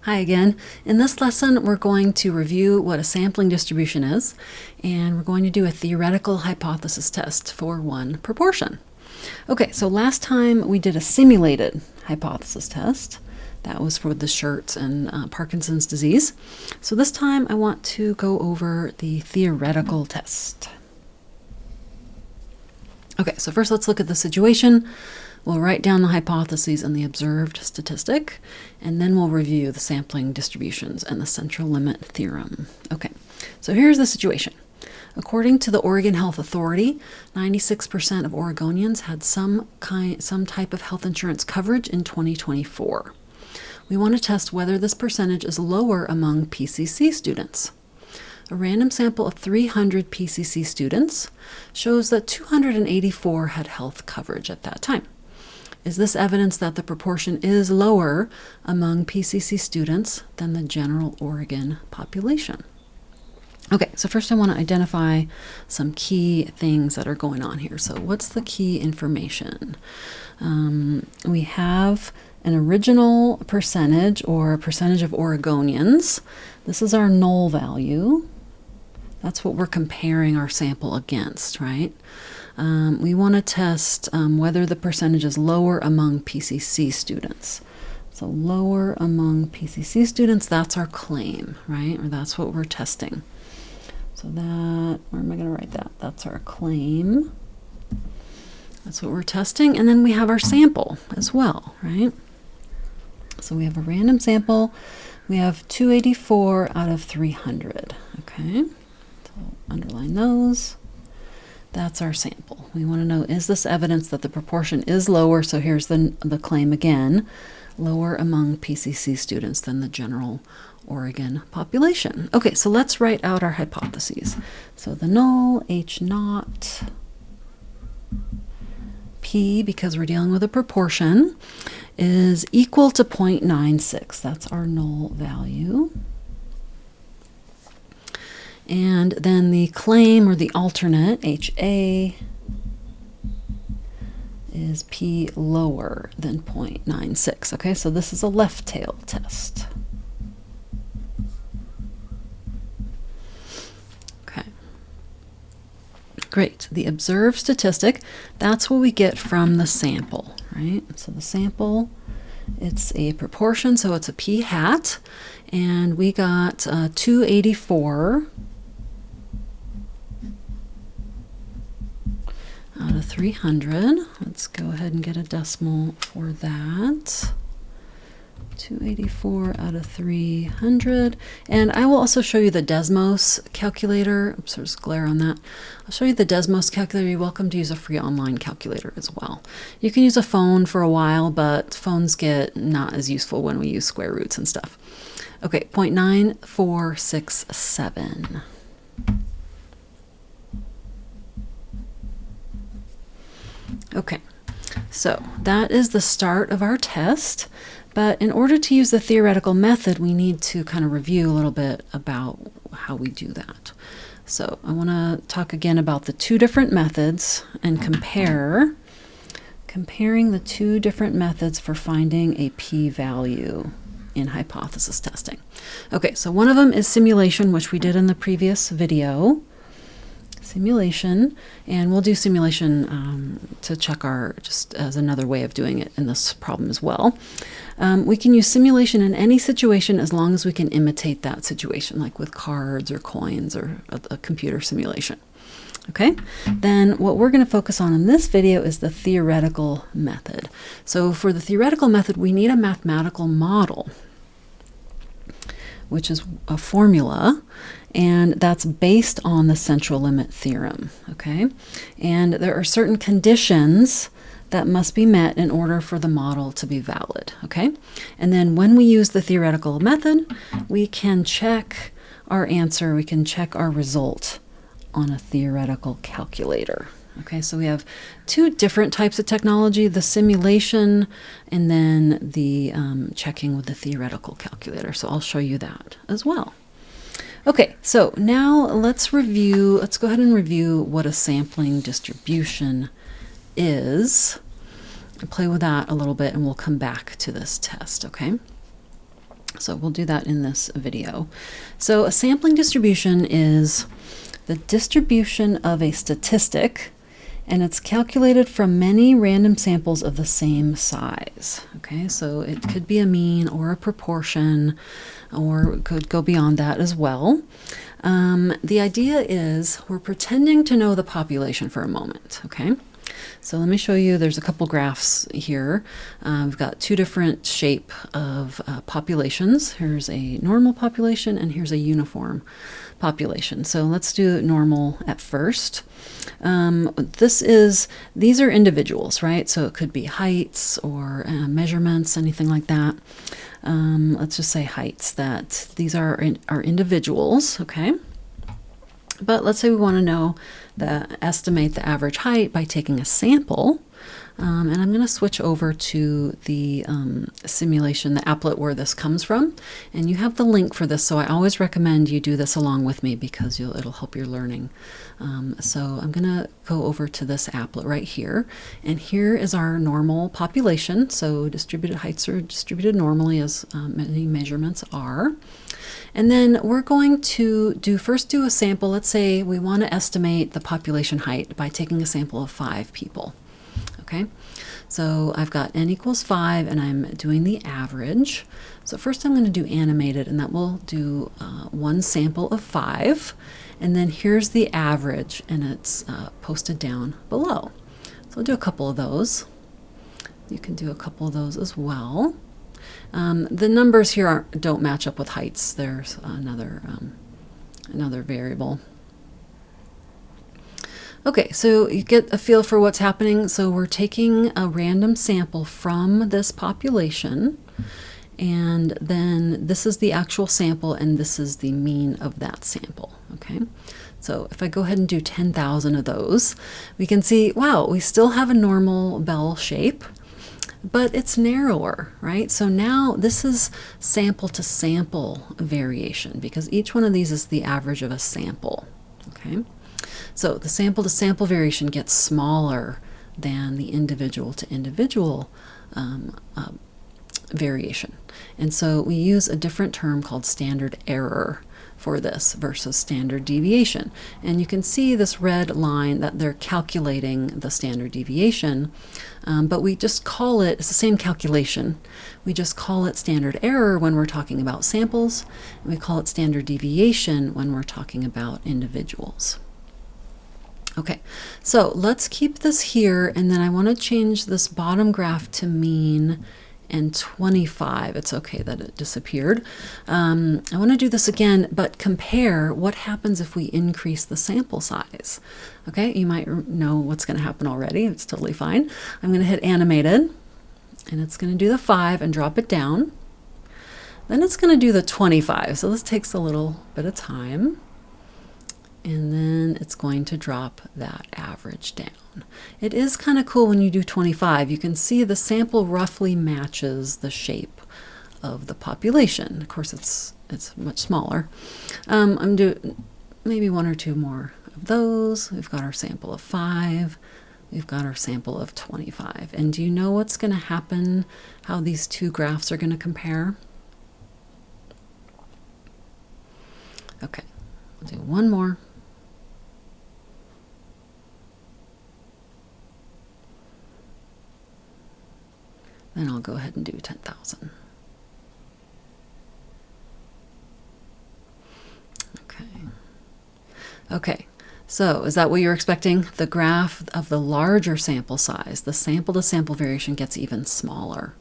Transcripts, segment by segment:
Hi again. In this lesson, we're going to review what a sampling distribution is, and we're going to do a theoretical hypothesis test for one proportion. Okay, so last time we did a simulated hypothesis test. That was for the Schurz and Parkinson's disease. So this time I want to go over the theoretical test. Okay, so first let's look at the situation. We'll write down the hypotheses and the observed statistic, and then we'll review the sampling distributions and the central limit theorem. Okay, so here's the situation. According to the Oregon Health Authority, 96% of Oregonians had some type of health insurance coverage in 2024. We want to test whether this percentage is lower among PCC students. A random sample of 300 PCC students shows that 284 had health coverage at that time. Is this evidence that the proportion is lower among PCC students than the general Oregon population? Okay, so first I want to identify some key things that are going on here. So what's the key information? We have an original percentage, or a percentage of Oregonians. This is our null value. That's what we're comparing our sample against, right? We want to test whether the percentage is lower among PCC students. So lower among PCC students, that's our claim, right? Or that's what we're testing. So that, where am I going to write that? That's our claim. That's what we're testing. And then we have our sample as well, right? So we have a random sample. We have 284 out of 300, okay? So underline those. That's our sample. We want to know, is this evidence that the proportion is lower? So here's the claim again, lower among PCC students than the general Oregon population. Okay, so let's write out our hypotheses. So the null, H naught, P, because we're dealing with a proportion, is equal to 0.96. That's our null value. And then the claim, or the alternate, HA, is P lower than 0.96. Okay, so this is a left tail test. Okay. Great. The observed statistic, that's what we get from the sample, right? So the sample, it's a proportion, so it's a P hat, and we got 284 out of 300. Let's go ahead and get a decimal for that. 284 out of 300. And I will also show you the Desmos calculator. Oops, there's glare on that. I'll show you the Desmos calculator. You're welcome to use a free online calculator as well. You can use a phone for a while, but phones get not as useful when we use square roots and stuff. Okay, 0.9467. Okay, so that is the start of our test, but in order to use the theoretical method, we need to kind of review a little bit about how we do that. So I want to talk again about the two different methods and comparing the two different methods for finding a p-value in hypothesis testing. Okay, so one of them is simulation, which we did in the previous video. Simulation, and we'll do simulation to check just as another way of doing it in this problem as well. We can use simulation in any situation as long as we can imitate that situation, like with cards or coins or a computer simulation. Okay, then what we're going to focus on in this video is the theoretical method. So for the theoretical method, we need a mathematical model, which is a formula, and that's based on the central limit theorem, okay? And there are certain conditions that must be met in order for the model to be valid, okay? And then when we use the theoretical method, we can check our answer, we can check our result on a theoretical calculator. Okay, so we have two different types of technology, the simulation and then the checking with the theoretical calculator. So I'll show you that as well. Okay, so now let's go ahead and review what a sampling distribution is. I'll play with that a little bit and we'll come back to this test, okay? So we'll do that in this video. So a sampling distribution is the distribution of a statistic, and it's calculated from many random samples of the same size. Okay, so it could be a mean or a proportion, or it could go beyond that as well. The idea is we're pretending to know the population for a moment, okay? So let me show you, there's a couple graphs here. We've got two different shape of populations. Here's a normal population and here's a uniform population. So let's do normal at first. These are individuals, right? So it could be heights or measurements, anything like that. Let's just say heights, that these are individuals, okay? But let's say we want to estimate the average height by taking a sample. And I'm going to switch over to the simulation, the applet where this comes from. And you have the link for this, so I always recommend you do this along with me because it'll help your learning. So I'm going to go over to this applet right here. And here is our normal population. So distributed heights are distributed normally, as many measurements are. And then we're going to first do a sample. Let's say we want to estimate the population height by taking a sample of 5 people. Okay, so I've got n equals 5 and I'm doing the average. So first I'm going to do animated, and that will do one sample of 5. And then here's the average, and it's posted down below. So I'll do a couple of those. You can do a couple of those as well. The numbers here don't match up with heights. There's another variable. Okay, so you get a feel for what's happening. So we're taking a random sample from this population, and then this is the actual sample, and this is the mean of that sample. Okay, so if I go ahead and do 10,000 of those, we can see, wow, we still have a normal bell shape, but it's narrower, right? So now this is sample to sample variation, because each one of these is the average of a sample. Okay, so the sample to sample variation gets smaller than the individual to individual variation. And so we use a different term called standard error for this versus standard deviation. And you can see this red line that they're calculating the standard deviation, but we just call it, it's the same calculation. We just call it standard error when we're talking about samples, and we call it standard deviation when we're talking about individuals. Okay, so let's keep this here, and then I want to change this bottom graph to mean and 25. It's okay that it disappeared. I want to do this again, but compare what happens if we increase the sample size. Okay, you might know what's going to happen already. It's totally fine. I'm going to hit animated, and it's going to do the 5 and drop it down. Then it's going to do the 25. So this takes a little bit of time. And then it's going to drop that average down. It is kind of cool when you do 25. You can see the sample roughly matches the shape of the population. Of course, it's much smaller. I'm doing maybe 1 or 2 more of those. We've got our sample of 5. We've got our sample of 25. And do you know what's going to happen, how these two graphs are going to compare? Okay, I'll do one more. Then I'll go ahead and do 10,000. Okay. Okay, so is that what you're expecting? The graph of the larger sample size, the sample-to-sample variation gets even smaller.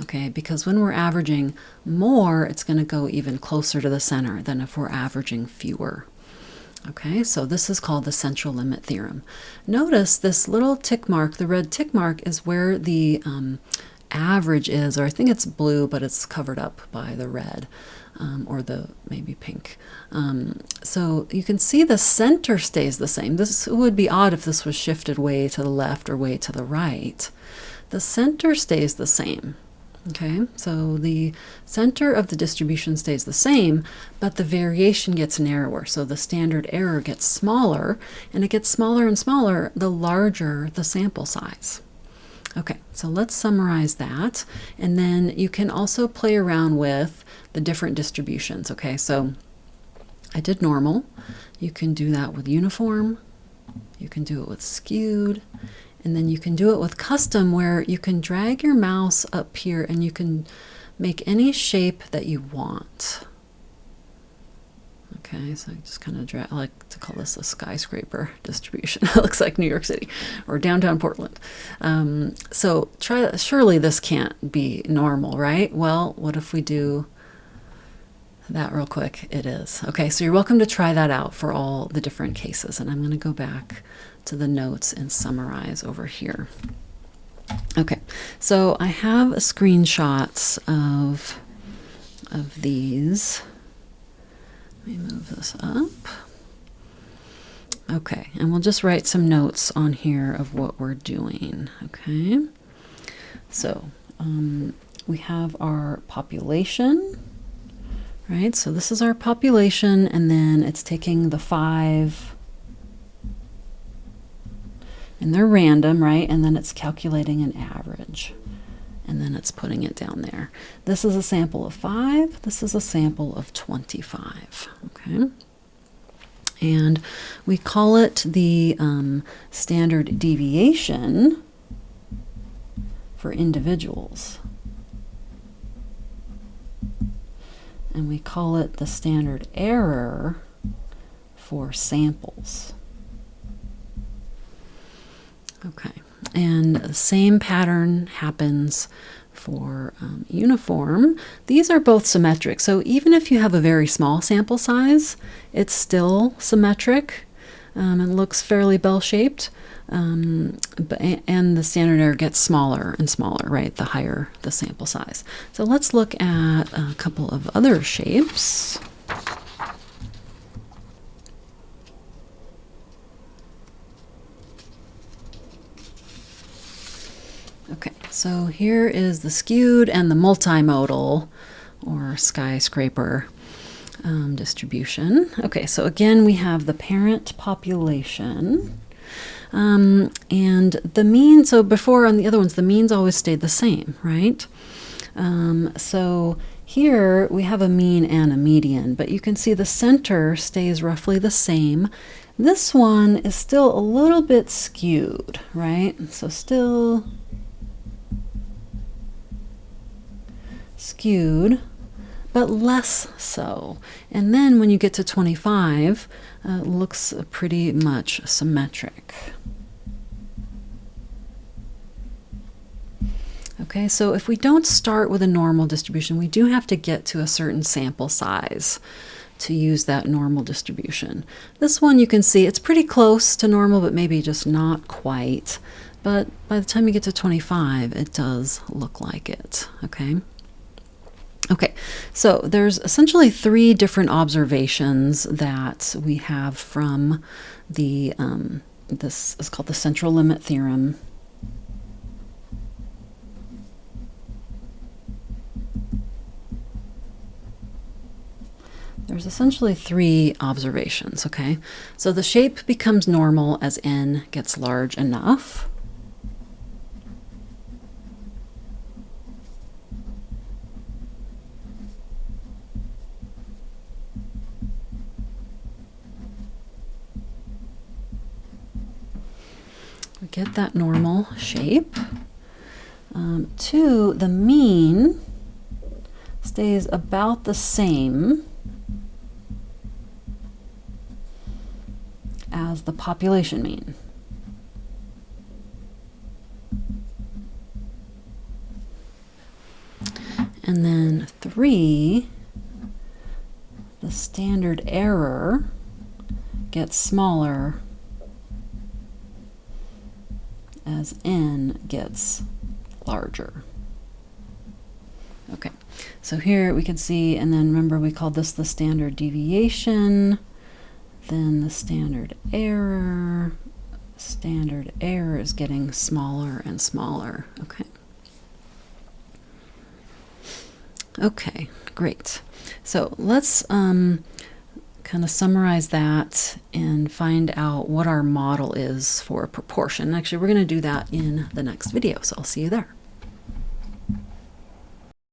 Okay, because when we're averaging more, it's going to go even closer to the center than if we're averaging fewer. Okay, so this is called the central limit theorem. Notice this little tick mark, the red tick mark, is where the average is, or I think it's blue, but it's covered up by the red, or the maybe pink. So you can see the center stays the same. This would be odd if this was shifted way to the left or way to the right. The center stays the same. Okay, so the center of the distribution stays the same, but the variation gets narrower. So the standard error gets smaller, and it gets smaller and smaller the larger the sample size. Okay, so let's summarize that. And then you can also play around with the different distributions. Okay, so I did normal. You can do that with uniform. You can do it with skewed. And then you can do it with custom, where you can drag your mouse up here and you can make any shape that you want. Okay, so I just kind of drag, I like to call this a skyscraper distribution. It looks like New York City or downtown Portland. So try, surely this can't be normal, right? Well, what if we do that real quick? It is. Okay, so you're welcome to try that out for all the different cases. And I'm going to go back to the notes and summarize over here. Okay, so I have screenshots of these. Let me move this up. Okay, and we'll just write some notes on here of what we're doing. Okay, so we have our population, right? So this is our population, and then it's taking the 5, and they're random, right? And then it's calculating an average, and then it's putting it down there. This is a sample of 5. This is a sample of 25. Okay. And we call it the standard deviation for individuals. And we call it the standard error for samples. Okay, and the same pattern happens for uniform. These are both symmetric, so even if you have a very small sample size, it's still symmetric and looks fairly bell-shaped. And the standard error gets smaller and smaller, right, the higher the sample size. So let's look at a couple of other shapes. Okay, so here is the skewed and the multimodal or skyscraper distribution. Okay, so again, we have the parent population and the mean. So before on the other ones, the means always stayed the same, right? So here we have a mean and a median, but you can see the center stays roughly the same. This one is still a little bit skewed, right? So still skewed, but less so. And then when you get to 25, it looks pretty much symmetric. Okay, so if we don't start with a normal distribution, we do have to get to a certain sample size to use that normal distribution. This one you can see it's pretty close to normal, but maybe just not quite. But by the time you get to 25, it does look like it, okay? Okay, so there's essentially 3 different observations that we have from the, this is called the central limit theorem. There's essentially 3 observations, okay? So the shape becomes normal as n gets large enough. We get that normal shape. 2, the mean stays about the same as the population mean. And then 3, the standard error gets smaller as n gets larger. Okay, so here we can see, and then remember we called this the standard deviation, then the standard error. Standard error is getting smaller and smaller. Okay. Okay, great. So let's kind of summarize that and find out what our model is for proportion. Actually, we're going to do that in the next video, so I'll see you there.